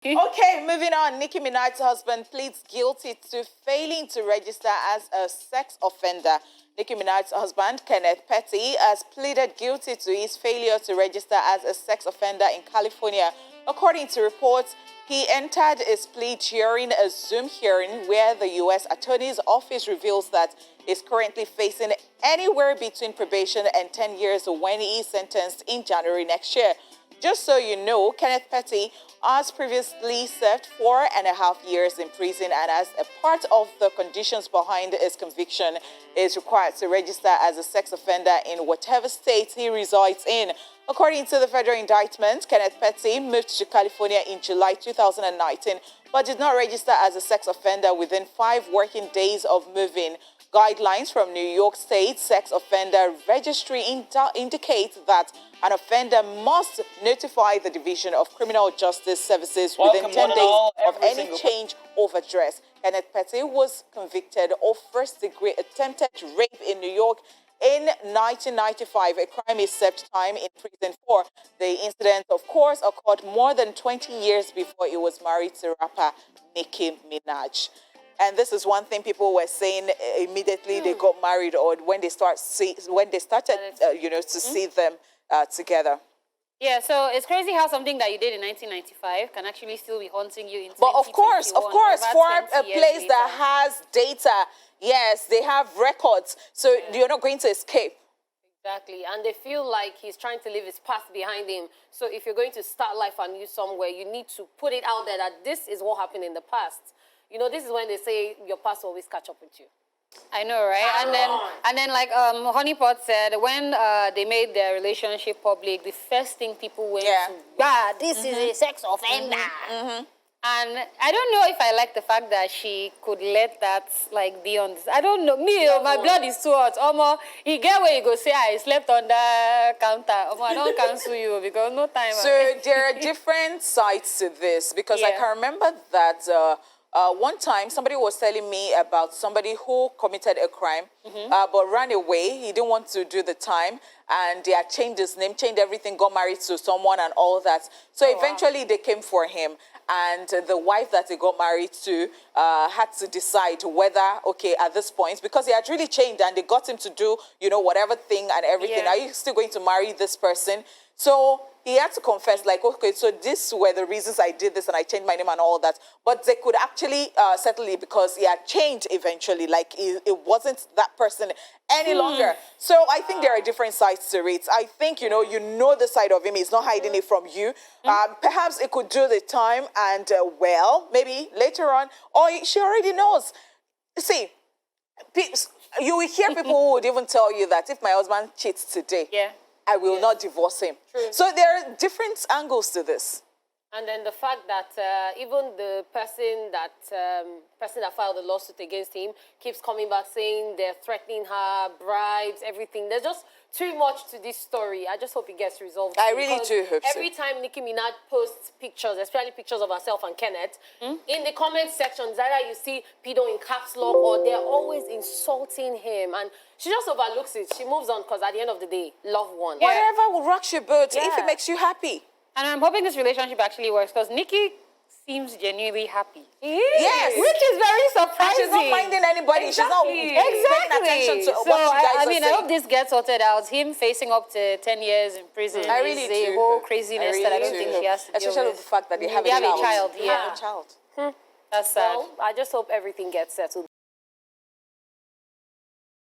Okay, moving on. Nicki Minaj's husband pleads guilty to failing to register as a sex offender. Nicki Minaj's husband, Kenneth Petty, has pleaded guilty to his failure to register as a sex offender in California. According to reports, he entered his plea during a Zoom hearing where the U.S. Attorney's Office reveals that he's currently facing anywhere between probation and 10 years when he is sentenced in January next year. Just so you know, Kenneth Petty has previously served 4.5 years in prison, and as a part of the conditions behind his conviction, is required to register as a sex offender in whatever state he resides in. According to the federal indictment, Kenneth Petty moved to California in July 2019, but did not register as a sex offender within 5 working days of moving. Guidelines from New York State Sex Offender Registry indicate that an offender must notify the Division of Criminal Justice Services within 10 days of any change of address. Kenneth Petty was convicted of first-degree attempted rape in New York in 1995, a crime he served time in prison for. The incident, of course, occurred more than 20 years before he was married to rapper Nicki Minaj. And this is one thing people were saying immediately they got married, or when they started, to see them together. Yeah, so it's crazy how something that you did in 1995 can actually still be haunting you in 2021. But of course, for a place that has data, yes, they have records, so you're not going to escape. Exactly, and they feel like he's trying to leave his past behind him. So if you're going to start life anew somewhere, you need to put it out there that this is what happened in the past. You know, this is when they say your past will always catch up with you. I know, right? And then like Honeypot said, when they made their relationship public, the first thing people went to, this is a sex offender. And I don't know if I like the fact that she could let that like be on this. I don't know. My blood is too hot. You get where you go say I slept on the counter. I don't cancel you because no time. So there are different sides to this because I can remember that one time somebody was telling me about somebody who committed a crime but ran away. He didn't want to do the time, and they had changed his name, changed everything, got married to someone and all that. So eventually they came for him, and the wife that he got married to had to decide whether, okay, at this point, because he had really changed and they got him to do, whatever thing and everything. Are you still going to marry this person? So he had to confess, like, okay, so these were the reasons I did this and I changed my name and all that. But they could actually settle it because he had changed eventually. Like, it wasn't that person any longer. So I think there are different sides to it. I think, you know the side of him. He's not hiding it from you. Perhaps it could do the time and, maybe later on, or she already knows. See, you will hear people who would even tell you that if my husband cheats today, I will not divorce him. True. So there are different angles to this. And then the fact that even the person that filed the lawsuit against him keeps coming back saying they're threatening her, bribes, everything. There's just too much to this story. I just hope it gets resolved. I really do hope so. Every time Nicki Minaj posts pictures, especially pictures of herself and Kenneth, in the comment sections, either you see pedo in caps lock or they're always insulting him. And she just overlooks it. She moves on because at the end of the day, love won. Whatever will rock your boat if it makes you happy. And I'm hoping this relationship actually works because Nicki seems genuinely happy. Yes. Which is very surprising. She's not minding anybody. She's not paying attention to what you guys are saying. I hope this gets sorted out. Him facing up to 10 years in prison I really is a whole craziness that I don't think she has to deal Especially with. the fact that they have a child. That's sad. Well, I just hope everything gets settled.